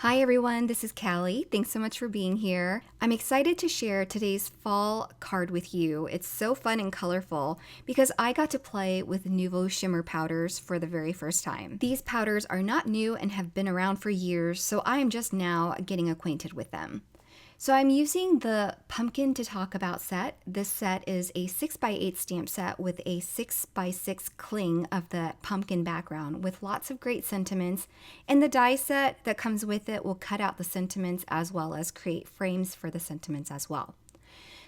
Hi everyone, this is Callie. Thanks so much for being here. I'm excited to share today's fall card with you. It's so fun and colorful because I got to play with Nuvo Shimmer powders for the very first time. These powders are not new and have been around for years, so I am just now getting acquainted with them. So I'm using the Pumpkin to Talk About set. This set is a 6x8 stamp set with a 6x6 cling of the pumpkin background with lots of great sentiments. And the die set that comes with it will cut out the sentiments as well as create frames for the sentiments as well.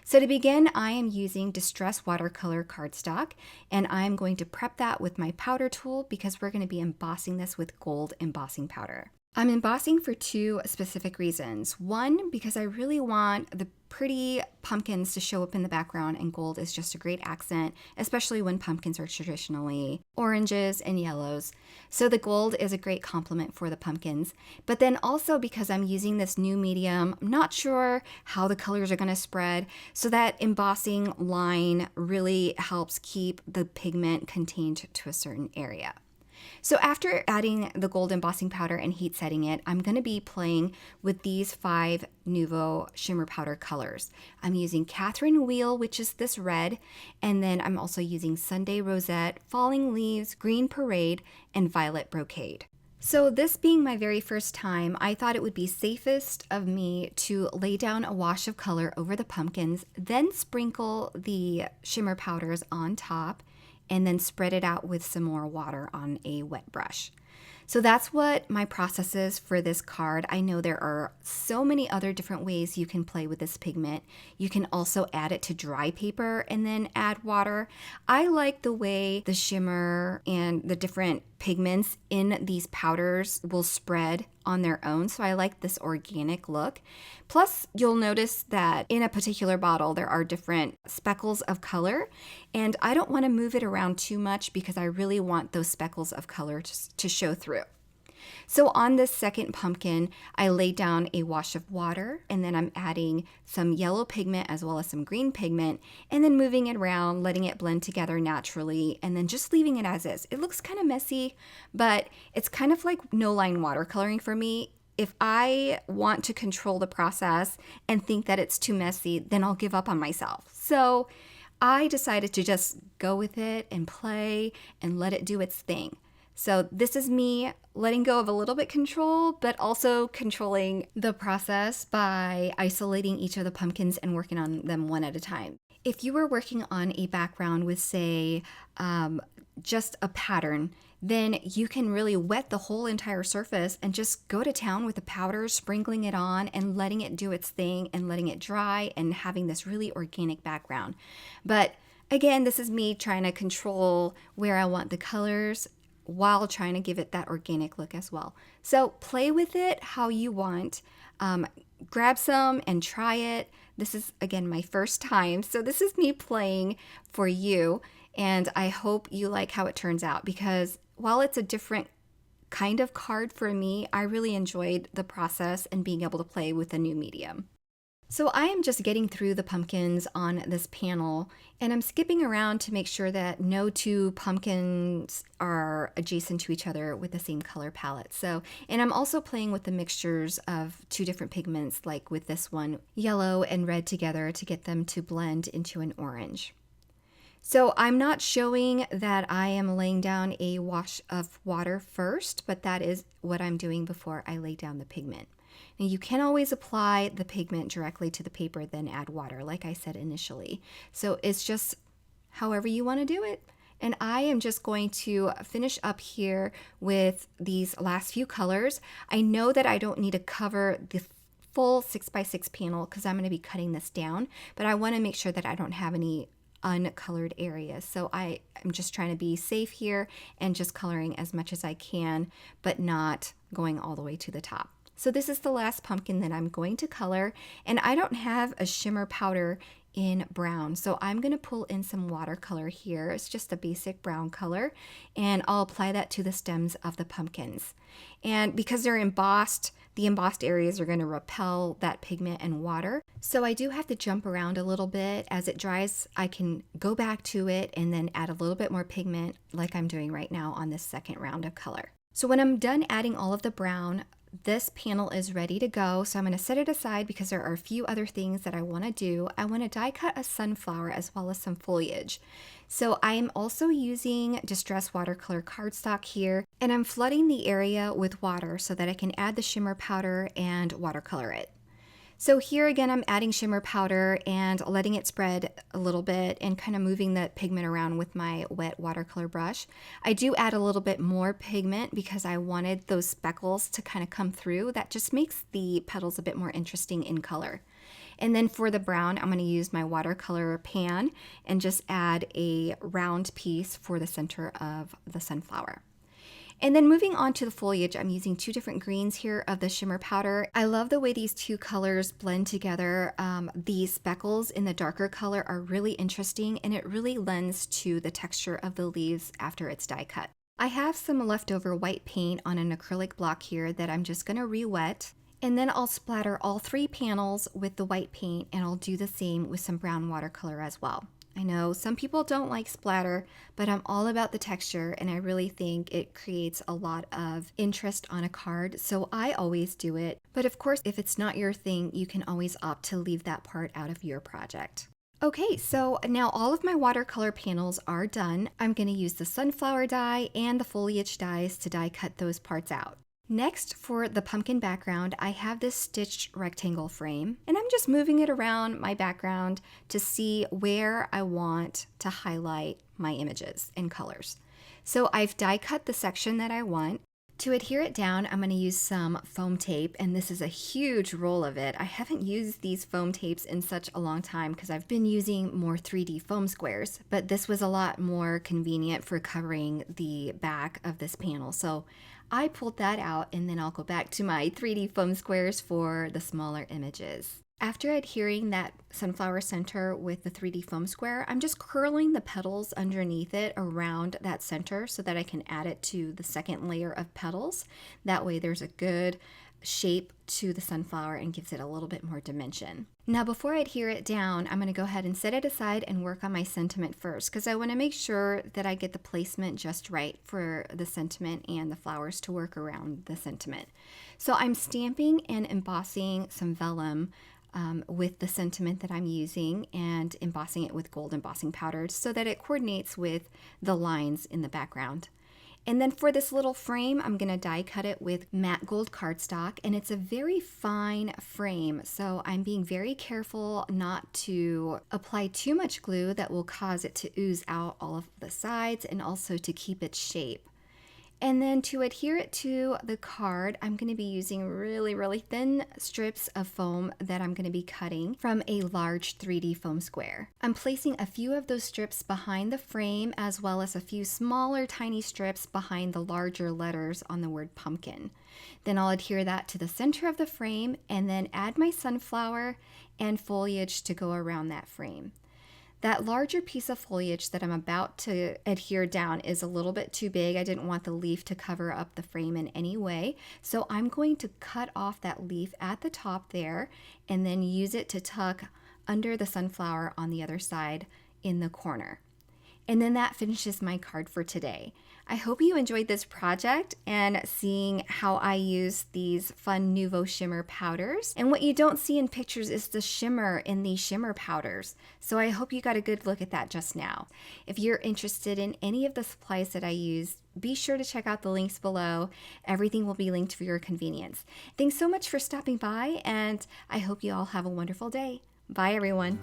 So to begin, I am using Distress Watercolor cardstock, and I'm going to prep that with my powder tool because we're going to be embossing this with gold embossing powder. I'm embossing for two specific reasons. One, because I really want the pretty pumpkins to show up in the background, and gold is just a great accent, especially when pumpkins are traditionally oranges and yellows. So the gold is a great complement for the pumpkins. But then also because I'm using this new medium, I'm not sure how the colors are going to spread, so that embossing line really helps keep the pigment contained to a certain area. So after adding the gold embossing powder and heat setting it, I'm going to be playing with these 5 Nuvo Shimmer powder colors. I'm using Catherine Wheel, which is this red, and then I'm also using Sunday Rosette, Falling Leaves, Green Parade, and Violet Brocade. So this being my very first time, I thought it would be safest of me to lay down a wash of color over the pumpkins, then sprinkle the shimmer powders on top, and then spread it out with some more water on a wet brush. So that's what my process is for this card. I know there are so many other different ways you can play with this pigment. You can also add it to dry paper and then add water. I like the way the shimmer and the different pigments in these powders will spread on their own, so I like this organic look. Plus, you'll notice that in a particular bottle there are different speckles of color, and I don't want to move it around too much because I really want those speckles of color to show through. So on this second pumpkin, I laid down a wash of water, and then I'm adding some yellow pigment as well as some green pigment, and then moving it around, letting it blend together naturally, and then just leaving it as is. It looks kind of messy, but it's kind of like no-line watercoloring for me. If I want to control the process and think that it's too messy, then I'll give up on myself. So I decided to just go with it and play and let it do its thing. So this is me letting go of a little bit control, but also controlling the process by isolating each of the pumpkins and working on them one at a time. If you were working on a background with, say, just a pattern, then you can really wet the whole entire surface and just go to town with the powder, sprinkling it on and letting it do its thing and letting it dry and having this really organic background. But again, this is me trying to control where I want the colors while trying to give it that organic look as well. So play with it how you want. Grab some and try it. This is, again, my first time, so this is me playing for you, and I hope you like how it turns out, because while it's a different kind of card for me, I really enjoyed the process and being able to play with a new medium. So I am just getting through the pumpkins on this panel, and I'm skipping around to make sure that no two pumpkins are adjacent to each other with the same color palette. And I'm also playing with the mixtures of two different pigments, like with this one, yellow and red together, to get them to blend into an orange. So I'm not showing that I am laying down a wash of water first, but that is what I'm doing before I lay down the pigment. Now you can always apply the pigment directly to the paper, then add water, like I said initially. So it's just however you want to do it. And I am just going to finish up here with these last few colors. I know that I don't need to cover the full 6x6 panel because I'm going to be cutting this down, but I want to make sure that I don't have any uncolored areas. So I am just trying to be safe here and just coloring as much as I can, but not going all the way to the top. So this is the last pumpkin that I'm going to color, and I don't have a shimmer powder in brown, so I'm going to pull in some watercolor here. It's just a basic brown color, and I'll apply that to the stems of the pumpkins. And because they're embossed, the embossed areas are going to repel that pigment and water. So I do have to jump around a little bit. As it dries, I can go back to it and then add a little bit more pigment like I'm doing right now on this second round of color. So when I'm done adding all of the brown, this panel is ready to go, so I'm going to set it aside because there are a few other things that I want to do. I want to die cut a sunflower as well as some foliage. So I'm also using distress watercolor cardstock here, and I'm flooding the area with water so that I can add the shimmer powder and watercolor it. So here again, I'm adding shimmer powder and letting it spread a little bit and kind of moving the pigment around with my wet watercolor brush. I do add a little bit more pigment because I wanted those speckles to kind of come through. That just makes the petals a bit more interesting in color. And then for the brown, I'm going to use my watercolor pan and just add a round piece for the center of the sunflower. And then moving on to the foliage, I'm using two different greens here of the shimmer powder. I love the way these two colors blend together. The speckles in the darker color are really interesting, and it really lends to the texture of the leaves after it's die cut. I have some leftover white paint on an acrylic block here that I'm just going to re-wet. And then I'll splatter all three panels with the white paint, and I'll do the same with some brown watercolor as well. I know some people don't like splatter, but I'm all about the texture, and I really think it creates a lot of interest on a card, so I always do it. But of course, if it's not your thing, you can always opt to leave that part out of your project. Okay, so now all of my watercolor panels are done. I'm going to use the sunflower die and the foliage dies to die cut those parts out. Next, for the pumpkin background, I have this stitched rectangle frame, and I'm just moving it around my background to see where I want to highlight my images and colors. So I've die cut the section that I want. To adhere it down, I'm going to use some foam tape, and this is a huge roll of it. I haven't used these foam tapes in such a long time because I've been using more 3D foam squares, but this was a lot more convenient for covering the back of this panel. So I pulled that out, and then I'll go back to my 3D foam squares for the smaller images. After adhering that sunflower center with the 3D foam square, I'm just curling the petals underneath it around that center so that I can add it to the second layer of petals. That way there's a good shape to the sunflower and gives it a little bit more dimension. Now before I adhere it down, I'm going to go ahead and set it aside and work on my sentiment first, because I want to make sure that I get the placement just right for the sentiment and the flowers to work around the sentiment. So I'm stamping and embossing some vellum with the sentiment that I'm using, and embossing it with gold embossing powder so that it coordinates with the lines in the background. And then for this little frame, I'm going to die cut it with matte gold cardstock, and it's a very fine frame, so I'm being very careful not to apply too much glue that will cause it to ooze out all of the sides, and also to keep its shape. And then to adhere it to the card, I'm going to be using really thin strips of foam that I'm going to be cutting from a large 3D foam square. I'm placing a few of those strips behind the frame, as well as a few smaller tiny strips behind the larger letters on the word pumpkin. Then I'll adhere that to the center of the frame, and then add my sunflower and foliage to go around that frame. That larger piece of foliage that I'm about to adhere down is a little bit too big. I didn't want the leaf to cover up the frame in any way. So I'm going to cut off that leaf at the top there, and then use it to tuck under the sunflower on the other side in the corner. And then that finishes my card for today. I hope you enjoyed this project and seeing how I use these fun Nuvo Shimmer powders. And what you don't see in pictures is the shimmer in these shimmer powders. So I hope you got a good look at that just now. If you're interested in any of the supplies that I use, be sure to check out the links below. Everything will be linked for your convenience. Thanks so much for stopping by, and I hope you all have a wonderful day. Bye, everyone.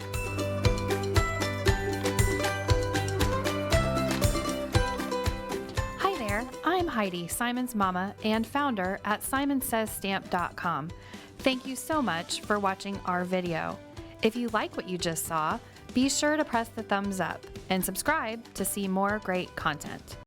I'm Heidi, Simon's mama and founder at simonsaysstamp.com. Thank you so much for watching our video. If you like what you just saw, be sure to press the thumbs up and subscribe to see more great content.